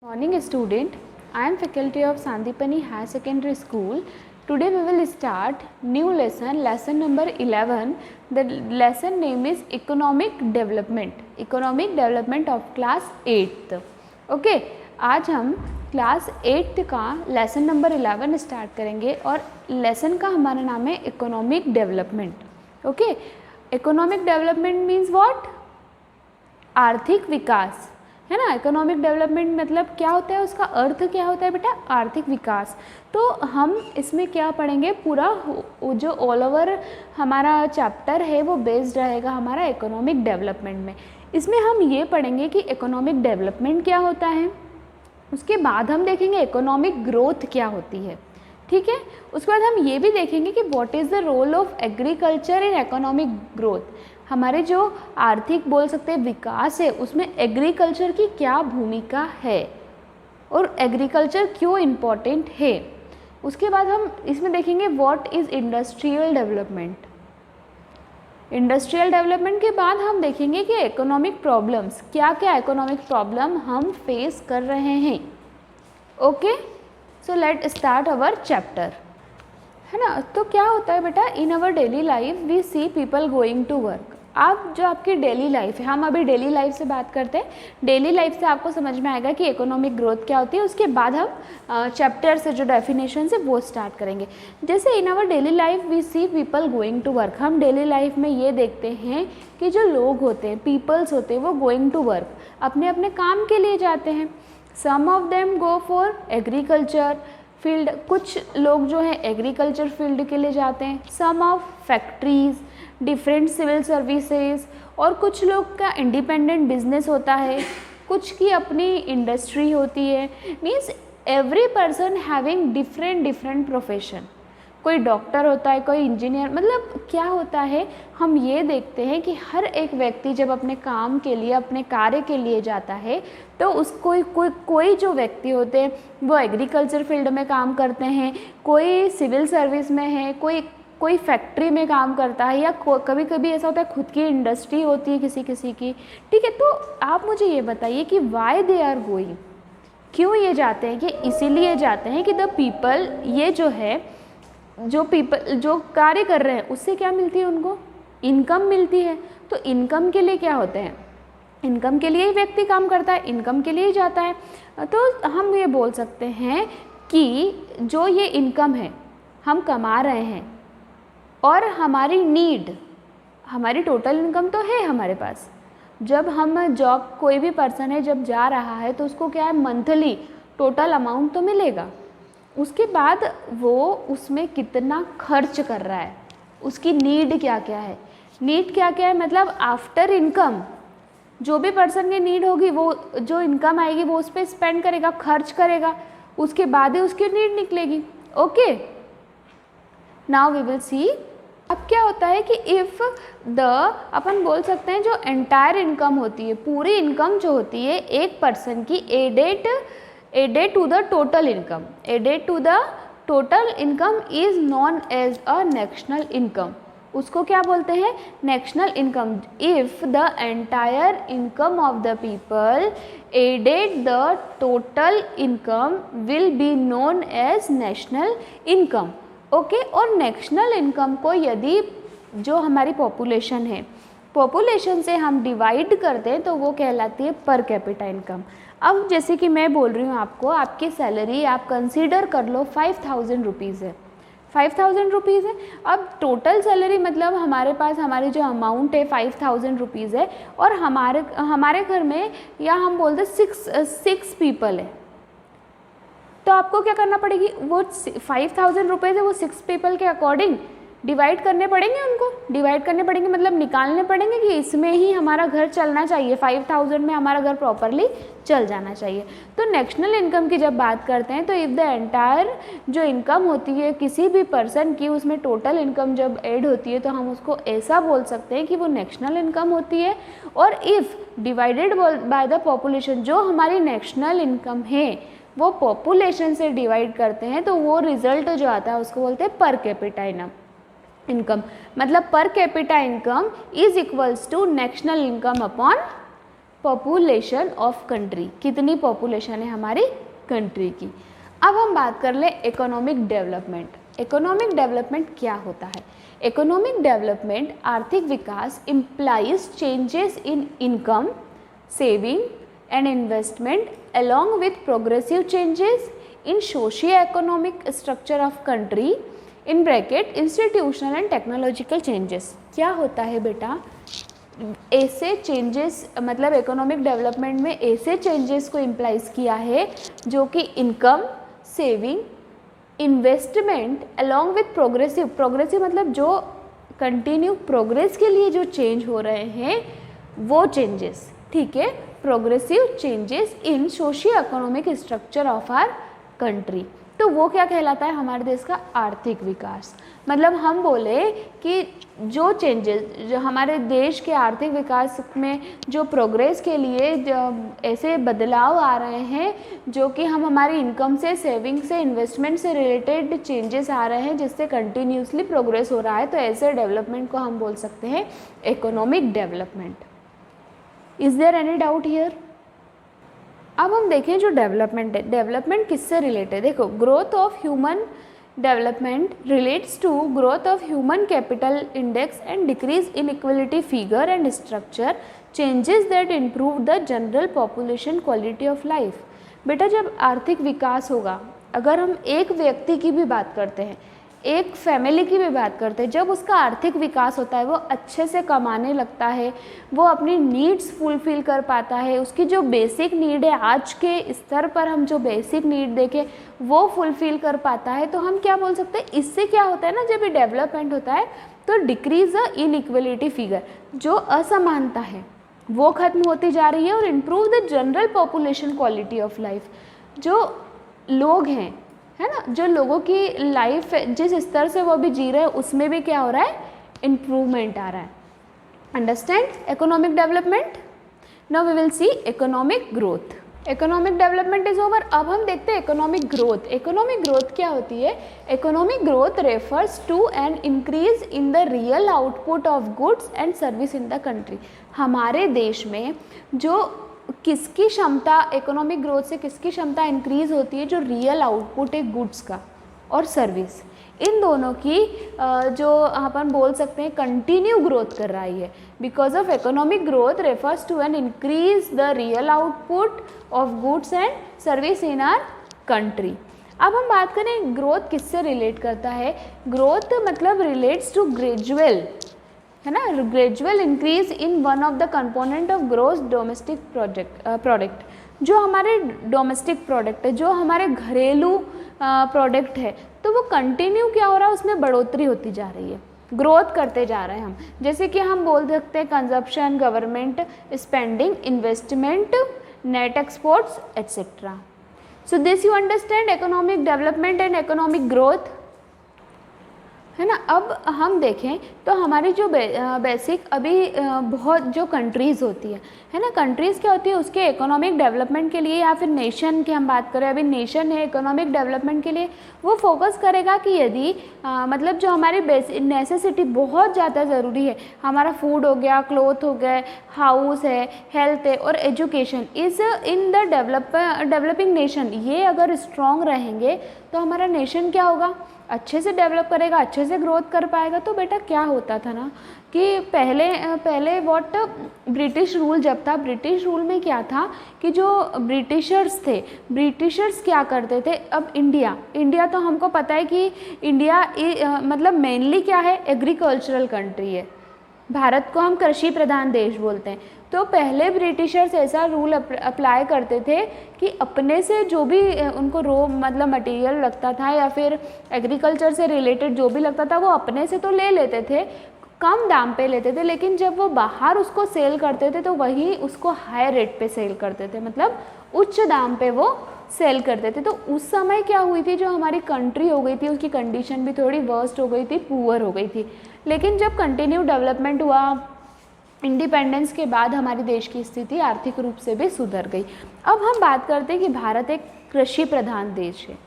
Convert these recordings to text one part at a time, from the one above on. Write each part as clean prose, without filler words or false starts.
Morning student, I am faculty of Sandipani Higher Secondary School. Today we will start new lesson number 11. The lesson name is Economic Development of class 8th. Okay, आज हम class 8 का lesson number 11 start करेंगे और lesson का हमारा नाम है economic development. Okay, economic development means what? आर्थिक विकास, है ना. इकोनॉमिक डेवलपमेंट मतलब क्या होता है, उसका अर्थ क्या होता है बेटा? आर्थिक विकास. तो हम इसमें क्या पढ़ेंगे, पूरा जो ऑल ओवर हमारा चैप्टर है वो बेस्ड रहेगा हमारा इकोनॉमिक डेवलपमेंट में. इसमें हम ये पढ़ेंगे कि इकोनॉमिक डेवलपमेंट क्या होता है, उसके बाद हम देखेंगे इकोनॉमिक ग्रोथ क्या होती है. ठीक है, उसके बाद हम ये भी देखेंगे कि what is the role of agriculture in economic growth. हमारे जो आर्थिक बोल सकते हैं विकास है उसमें एग्रीकल्चर की क्या भूमिका है और एग्रीकल्चर क्यों इम्पॉर्टेंट है. उसके बाद हम इसमें देखेंगे what is industrial development. Industrial development के बाद हम देखेंगे कि इकोनॉमिक प्रॉब्लम्स, क्या क्या इकोनॉमिक प्रॉब्लम हम फेस कर रहे हैं. Okay, so let start our chapter, है ना. तो क्या होता है बेटा, in our daily life we see people going to work. आप जो आपकी डेली लाइफ है, हम अभी डेली लाइफ से बात करते हैं. डेली लाइफ से आपको समझ में आएगा कि इकोनॉमिक ग्रोथ क्या होती है. उसके बाद हम चैप्टर से जो डेफिनेशन है वो स्टार्ट करेंगे. जैसे in our daily life we see people going to work. हम डेली लाइफ में ये देखते हैं कि जो लोग होते हैं, पीपल्स होते हैं, वो गोइंग टू वर्क, अपने अपने काम के लिए जाते हैं. Some of them go for agriculture field. कुछ लोग जो है एग्रीकल्चर फील्ड के लिए जाते हैं. Some of factories, different civil services, और कुछ लोग का इंडिपेंडेंट बिजनेस होता है, कुछ की अपनी इंडस्ट्री होती है. Means every person having different profession. कोई डॉक्टर होता है, कोई इंजीनियर. मतलब क्या होता है, हम ये देखते हैं कि हर एक व्यक्ति जब अपने काम के लिए, अपने कार्य के लिए जाता है तो उसको कोई जो व्यक्ति होते हैं वो एग्रीकल्चर फील्ड में काम करते हैं, कोई सिविल सर्विस में है, कोई फैक्ट्री में काम करता है, या कभी कभी ऐसा होता है खुद की इंडस्ट्री होती है किसी किसी की. ठीक है, तो आप मुझे ये बताइए कि वाई दे आर गोइंग, क्यों ये जाते हैं. कि इसीलिए जाते हैं कि द पीपल, ये जो है जो पीपल जो कार्य कर रहे हैं उससे क्या मिलती है, उनको इनकम मिलती है. तो इनकम के लिए क्या होते हैं, इनकम के लिए ही व्यक्ति काम करता है, इनकम के लिए ही जाता है. तो हम ये बोल सकते हैं कि जो ये इनकम है हम कमा रहे हैं और हमारी नीड, हमारी टोटल इनकम तो है हमारे पास. जब हम जॉब, कोई भी पर्सन है जब जा रहा है तो उसको क्या है, मंथली टोटल अमाउंट तो मिलेगा. उसके बाद वो उसमें कितना खर्च कर रहा है, उसकी नीड क्या क्या है. नीड क्या क्या है मतलब आफ्टर इनकम जो भी पर्सन की नीड होगी वो जो इनकम आएगी वो उस पर स्पेंड करेगा, खर्च करेगा, उसके बाद ही उसकी नीड निकलेगी. Okay, now we will see. अब क्या होता है कि इफ़ द, अपन बोल सकते हैं जो एंटायर इनकम होती है, पूरी इनकम जो होती है एक पर्सन की, added to the total income, added to the total income is known as a national income. उसको क्या बोलते हैं, national income. If the entire income of the people added the total income will be known as national income. Okay, और national income को यदि जो हमारी population है, पॉपुलेशन से हम डिवाइड करते हैं तो वो कहलाती है पर कैपिटा इनकम. अब जैसे कि मैं बोल रही हूँ आपको, आपकी सैलरी आप कंसीडर कर लो 5000 रुपीज़ है, 5000 रुपीज़ है. अब टोटल सैलरी मतलब हमारे पास हमारी जो अमाउंट है 5000 रुपीज़ है, और हमारे घर में, या हम बोलते 6 पीपल है. तो आपको क्या करना पड़ेगी, वो 5000 रुपीज़ है वो 6 पीपल के अकॉर्डिंग डिवाइड करने पड़ेंगे. उनको डिवाइड करने पड़ेंगे मतलब निकालने पड़ेंगे कि इसमें ही हमारा घर चलना चाहिए, 5000 में हमारा घर प्रॉपरली चल जाना चाहिए. तो नेशनल इनकम की जब बात करते हैं तो इफ़ द एंटायर जो इनकम होती है किसी भी पर्सन की, उसमें टोटल इनकम जब ऐड होती है तो हम उसको ऐसा बोल सकते हैं कि वो नेशनल इनकम होती है. और if divided by the population, जो हमारी नेशनल इनकम है वो पॉपुलेशन से डिवाइड करते हैं तो वो रिजल्ट जो आता है उसको बोलते हैं पर कैपिटा इनकम. मतलब per capita income is equals to national income upon population of country, कितनी पॉपुलेशन है हमारी कंट्री की। अब हम बात कर ले इकोनॉमिक डेवलपमेंट। इकोनॉमिक डेवलपमेंट क्या होता है? इकोनॉमिक डेवलपमेंट आर्थिक विकास implies changes in income, saving and investment along with progressive changes in socio-economic structure of country in bracket institutional and technological changes। क्या होता है बेटा? ऐसे चेंजेस, मतलब इकोनॉमिक डेवलपमेंट में ऐसे चेंजेस को इम्प्लाइज किया है जो कि income, saving, investment along with progressive मतलब जो कंटिन्यू प्रोग्रेस के लिए जो चेंज हो रहे हैं वो चेंजेस, ठीक है, progressive changes in socio economic structure of our country. तो वो क्या कहलाता है? हमारे देश का आर्थिक विकास। मतलब हम बोले कि जो चेंजेस, जो हमारे देश के आर्थिक विकास में जो प्रोग्रेस के लिए ऐसे बदलाव आ रहे हैं जो कि हम हमारी इनकम से, सेविंग से, इन्वेस्टमेंट से रिलेटेड चेंजेस आ रहे हैं जिससे कंटिन्यूसली प्रोग्रेस हो रहा है, तो ऐसे डेवलपमेंट को हम बोल सकते हैं economic development. Is there any doubt here? अब हम देखें जो डेवलपमेंट है, डेवलपमेंट किससे रिलेटेड है? देखो, growth of human development relates to growth of human capital index and decrease inequality figure and structure changes that improve the general population quality of life. बेटा, जब आर्थिक विकास होगा, अगर हम एक व्यक्ति की भी बात करते हैं, एक फैमिली की भी बात करते हैं, जब उसका आर्थिक विकास होता है, वो अच्छे से कमाने लगता है, वो अपनी नीड्स फुलफिल कर पाता है, उसकी जो बेसिक नीड है, आज के स्तर पर हम जो बेसिक नीड देखें वो फुलफिल कर पाता है, तो हम क्या बोल सकते हैं? इससे क्या होता है ना, जब ये डेवलपमेंट होता है तो डिक्रीज द इनइक्वलिटी फिगर, जो असमानता है वो खत्म होती जा रही है, और improve the general population quality of life. जो लोग हैं, है ना, जो लोगों की लाइफ जिस स्तर से वो भी जी रहे हैं उसमें भी क्या हो रहा है? इम्प्रूवमेंट आ रहा है। Understand economic development? Now we will see economic growth. Economic development is over. अब हम देखते हैं इकोनॉमिक ग्रोथ। इकोनॉमिक ग्रोथ क्या होती है? Economic growth refers to an increase in the real output of goods and service in the country. हमारे देश में जो किसकी क्षमता, इकोनॉमिक ग्रोथ से किसकी क्षमता इंक्रीज होती है? जो रियल आउटपुट है गुड्स का और सर्विस, इन दोनों की जो अपन बोल सकते हैं कंटिन्यू ग्रोथ कर रही है। Because of economic growth refers to an increase the real output of goods and service in our country. अब हम बात करें ग्रोथ किससे रिलेट करता है? ग्रोथ मतलब रिलेट्स टू ग्रेजुअल, है ना, gradual increase in one of the component of gross domestic product. जो हमारे डोमेस्टिक प्रोडक्ट है, जो हमारे घरेलू प्रोडक्ट है, तो वो कंटिन्यू क्या हो रहा है? उसमें बढ़ोतरी होती जा रही है, ग्रोथ करते जा रहे हैं हम। जैसे कि हम बोल सकते हैं consumption, government spending, investment, net exports etcetera. So this you understand economic development and economic growth, है ना। अब हम देखें तो हमारी जो बेसिक अभी बहुत जो कंट्रीज़ होती है ना, कंट्रीज़ क्या होती है? उसके इकोनॉमिक डेवलपमेंट के लिए, या फिर नेशन की हम बात करें, अभी नेशन है, इकोनॉमिक डेवलपमेंट के लिए वो फोकस करेगा कि यदि मतलब जो हमारी बेसिक नेसेसिटी बहुत ज़्यादा ज़रूरी है, हमारा फूड हो गया, क्लोथ हो गए, हाउस है, हेल्थ है और education is in the developing nation, ये अगर स्ट्रॉन्ग रहेंगे तो हमारा नेशन क्या होगा? अच्छे से डेवलप करेगा, अच्छे से ग्रोथ कर पाएगा। तो बेटा क्या होता था ना कि पहले व्हाट ब्रिटिश रूल जब था, ब्रिटिश रूल में क्या था कि जो ब्रिटिशर्स थे, ब्रिटिशर्स क्या करते थे? अब इंडिया तो हमको पता है कि इंडिया मतलब मेनली क्या है? एग्रीकल्चरल कंट्री है। भारत को हम कृषि प्रधान देश बोलते हैं। तो पहले ब्रिटिशर्स ऐसा रूल अप्लाई करते थे कि अपने से जो भी उनको मतलब मटेरियल लगता था या फिर एग्रीकल्चर से रिलेटेड जो भी लगता था वो अपने से तो ले लेते थे, कम दाम पे लेते थे, लेकिन जब वो बाहर उसको सेल करते थे तो वही उसको हाई रेट पे सेल करते थे, मतलब उच्च दाम पे वो सेल करते थे। तो उस समय क्या हुई थी, जो हमारी कंट्री हो गई थी उसकी कंडीशन भी थोड़ी वर्स्ट हो गई थी, पुअर हो गई थी। लेकिन जब कंटिन्यू डेवलपमेंट हुआ, इंडिपेंडेंस के बाद हमारे देश की स्थिति आर्थिक रूप से भी सुधर गई। अब हम बात करते हैं कि भारत एक कृषि प्रधान देश है।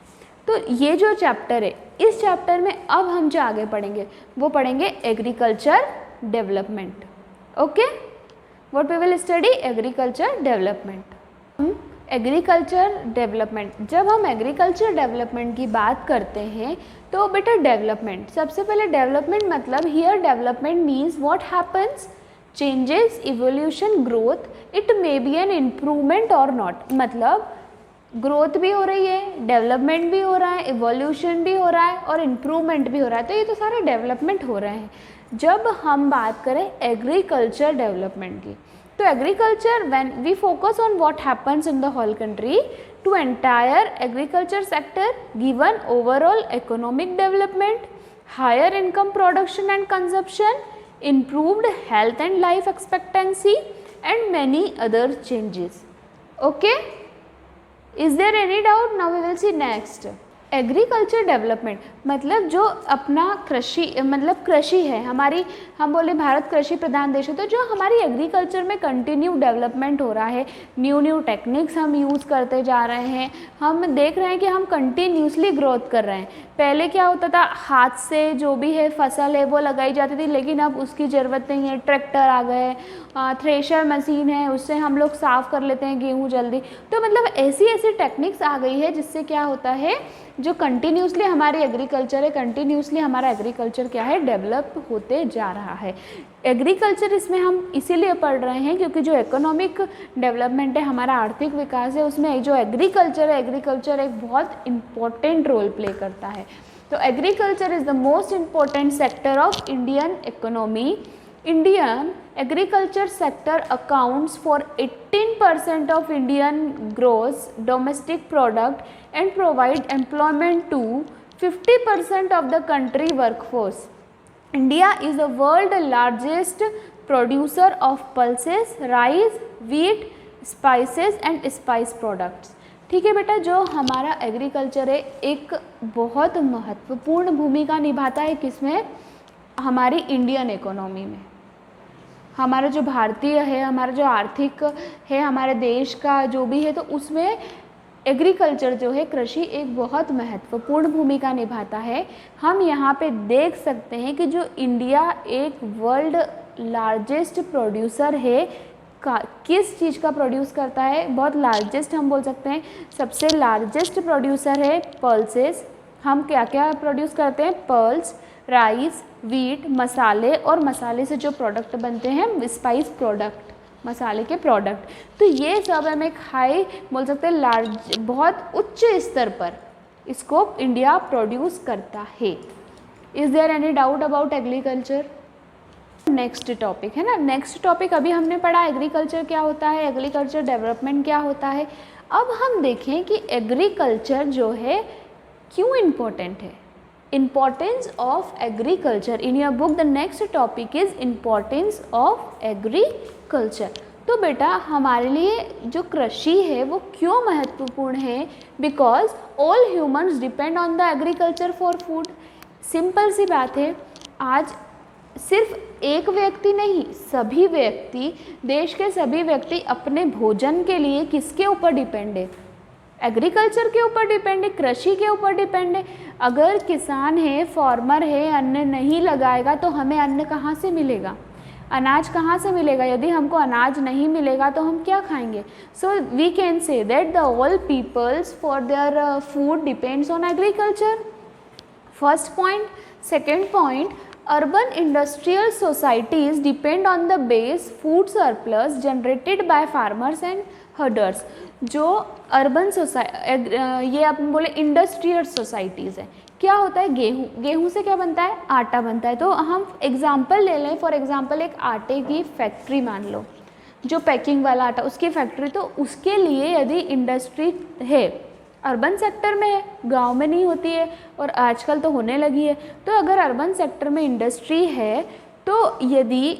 तो ये जो चैप्टर है, इस चैप्टर में अब हम जो आगे पढ़ेंगे वो पढ़ेंगे agriculture development. Okay, what we will study? Agriculture development. Agriculture development, जब हम एग्रीकल्चर डेवलपमेंट की बात करते हैं तो बेटा डेवलपमेंट, सबसे पहले डेवलपमेंट मतलब here development means what happens, changes, evolution, growth, it may be an improvement और नॉट, मतलब ग्रोथ भी हो रही है, डेवलपमेंट भी हो रहा है, इवोल्यूशन भी हो रहा है और इम्प्रूवमेंट भी हो रहा है, तो ये तो सारे डेवलपमेंट हो रहे हैं। जब हम बात करें एग्रीकल्चर डेवलपमेंट की, तो agriculture when we focus on what happens in the whole country to entire agriculture sector given overall economic development, higher income production and consumption, improved health and life expectancy and many other changes. Okay, is there any doubt? Now we will see next. Agriculture development मतलब जो अपना कृषि, मतलब कृषि है हमारी, हम बोले भारत कृषि प्रधान देश है, तो जो हमारी एग्रीकल्चर में कंटिन्यू डेवलपमेंट हो रहा है, न्यू टेक्निक्स हम यूज़ करते जा रहे हैं, हम देख रहे हैं कि हम कंटिन्यूसली ग्रोथ कर रहे हैं। पहले क्या होता था, हाथ से जो भी है फसल है वो लगाई जाती थी, लेकिन अब उसकी ज़रूरत नहीं है, ट्रैक्टर आ गए, थ्रेशर मशीन है, उससे हम लोग साफ़ कर लेते हैं गेहूँ जल्दी। तो मतलब ऐसी टेक्निक्स आ गई है जिससे क्या होता है, जो कंटिन्यूसली हमारी एग्रीकल्चर है, कंटिन्यूसली हमारा एग्रीकल्चर क्या है, डेवलप होते जा रहा है। एग्रीकल्चर इसमें हम इसीलिए पढ़ रहे हैं क्योंकि जो इकोनॉमिक डेवलपमेंट है, हमारा आर्थिक विकास है, उसमें जो एग्रीकल्चर है, एग्रीकल्चर एक बहुत इम्पॉर्टेंट रोल प्ले करता है। तो agriculture is the most important sector of Indian economy. Indian agriculture sector accounts for 18% of Indian gross domestic product and provide employment to 50% of the country workforce. India is the world largest producer of pulses, rice, wheat, spices and spice products. ठीक है बेटा, जो हमारा agriculture है एक बहुत महत्वपूर्ण भूमिका निभाता है किसमें, हमारी इंडियन इकोनॉमी में। हमारा जो भारतीय है, हमारा जो आर्थिक है हमारे देश का जो भी है, तो उसमें एग्रीकल्चर जो है, कृषि एक बहुत महत्वपूर्ण भूमिका निभाता है। हम यहाँ पे देख सकते हैं कि जो इंडिया एक वर्ल्ड लार्जेस्ट प्रोड्यूसर है, किस चीज़ का प्रोड्यूस करता है, बहुत लार्जेस्ट हम बोल सकते हैं, सबसे लार्जेस्ट प्रोड्यूसर है पल्सेस। हम क्या क्या प्रोड्यूस करते हैं, पल्स, राइस, वीट, मसाले, और मसाले से जो प्रोडक्ट बनते हैं स्पाइस प्रोडक्ट, मसाले के प्रोडक्ट। तो ये सब हम एक हाई बोल सकते हैं, लार्ज, बहुत उच्च स्तर पर इसको इंडिया प्रोड्यूस करता है। Is there any doubt about agriculture? Next topic है ना, नेक्स्ट टॉपिक अभी हमने पढ़ा एग्रीकल्चर क्या होता है, एग्रीकल्चर डेवलपमेंट क्या होता है। अब हम देखें कि एग्रीकल्चर जो है क्यों इम्पोर्टेंट है। Importance of agriculture in your book the next topic is importance of agriculture। तो बेटा हमारे लिए जो कृषि है वो क्यों महत्वपूर्ण है, because all humans depend on the agriculture for food. Simple सी बात है, आज सिर्फ एक व्यक्ति नहीं, सभी व्यक्ति, देश के सभी व्यक्ति अपने भोजन के लिए किसके ऊपर डिपेंड है, एग्रीकल्चर के ऊपर डिपेंड है, कृषि के ऊपर डिपेंड है। अगर किसान है, फार्मर है, अन्न नहीं लगाएगा तो हमें अन्न कहाँ से मिलेगा, अनाज कहाँ से मिलेगा। यदि हमको अनाज नहीं मिलेगा तो हम क्या खाएंगे। So we can say that the all peoples for their food depends on agriculture. First point. Second point, urban industrial societies depend on the base food surplus generated by farmers and herders। जो urban ये आप बोले industrial societies है, क्या होता है, गेहूँ से क्या बनता है, आटा बनता है। तो हम एग्जांपल ले लें, फॉर एग्जांपल एक आटे की फैक्ट्री मान लो, जो पैकिंग वाला आटा उसकी फैक्ट्री, तो उसके लिए यदि इंडस्ट्री है, अर्बन सेक्टर में है, गांव में नहीं होती है, और आजकल तो होने लगी है। तो अगर अर्बन सेक्टर में इंडस्ट्री है, तो यदि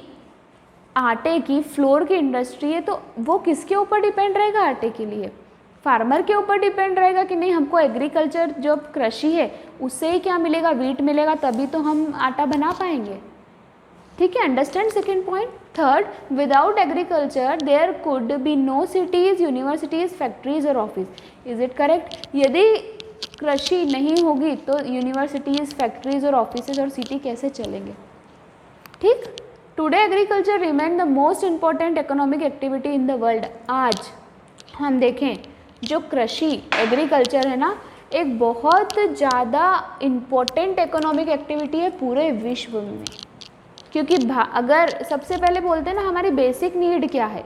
आटे की फ्लोर की इंडस्ट्री है, तो वो किसके ऊपर डिपेंड रहेगा, आटे के लिए फार्मर के ऊपर डिपेंड रहेगा कि नहीं, हमको एग्रीकल्चर जो कृषि है उससे ही क्या मिलेगा, वीट मिलेगा, तभी तो हम आटा बना पाएंगे। ठीक है, understand second point. Third, without agriculture there could be no cities, universities, factories और ऑफिस। Is it correct? यदि कृषि नहीं होगी तो यूनिवर्सिटीज़, फैक्ट्रीज और ऑफिसेज और सिटी कैसे चलेंगे। ठीक, today agriculture remain the most important economic activity in the world. आज हम देखें जो कृषि एग्रीकल्चर है ना, एक बहुत ज़्यादा इम्पोर्टेंट इकोनॉमिक एक्टिविटी है पूरे विश्व में। क्योंकि अगर सबसे पहले बोलते हैं ना, हमारी बेसिक नीड क्या है,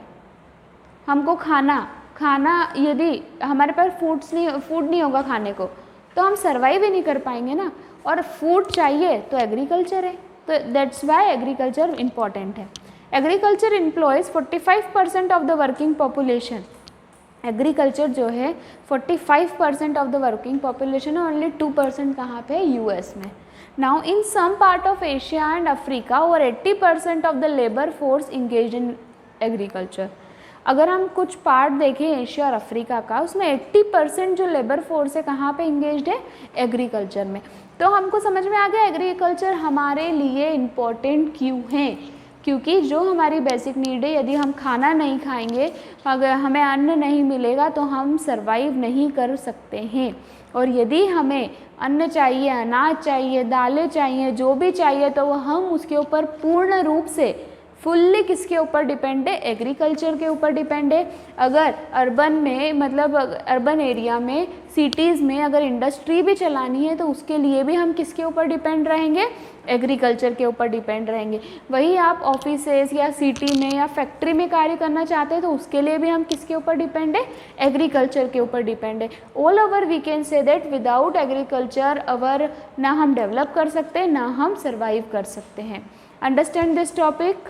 हमको खाना यदि हमारे पास फूड नहीं होगा खाने को तो हम सर्वाइव ही नहीं कर पाएंगे ना, और फूड चाहिए तो एग्रीकल्चर है, तो दैट्स वाई एग्रीकल्चर इम्पॉर्टेंट है। Agriculture employs 45% of the working population. Agriculture जो है 45% ऑफ द वर्किंग पॉपुलेशन है, ओनली 2% कहाँ पे, यूएस में। Now in some part of Asia and Africa over 80% of the labour force engage in agriculture. अगर हम कुछ पार्ट देखें एशिया और अफ्रीका का, उसमें 80% जो लेबर फोर्स है कहाँ पे इंगेज्ड है, एग्रीकल्चर में। तो हमको समझ में आ गया एग्रीकल्चर हमारे लिए इम्पोर्टेंट क्यों है, क्योंकि जो हमारी बेसिक नीड है, यदि हम खाना नहीं खाएंगे, अगर हमें अन्न नहीं मिलेगा तो हम सर्वाइव नहीं कर सकते हैं। और यदि हमें अन्न चाहिए, अनाज चाहिए, दालें चाहिए, जो भी चाहिए, तो हम उसके ऊपर पूर्ण रूप से फुल्ली किसके ऊपर डिपेंड है, एग्रीकल्चर के ऊपर डिपेंड है। अगर अर्बन में, मतलब अर्बन एरिया में, सिटीज़ में अगर इंडस्ट्री भी चलानी है तो उसके लिए भी हम किसके ऊपर डिपेंड रहेंगे, एग्रीकल्चर के ऊपर डिपेंड रहेंगे। वही आप ऑफिसेज या सिटी में या फैक्ट्री में कार्य करना चाहते हैं तो उसके लिए भी हम किसके ऊपर डिपेंड है, एग्रीकल्चर के ऊपर डिपेंड है। All over we can say that without agriculture our ना हम डेवलप कर सकते हैं, ना हम सर्वाइव कर सकते हैं। Understand this topic.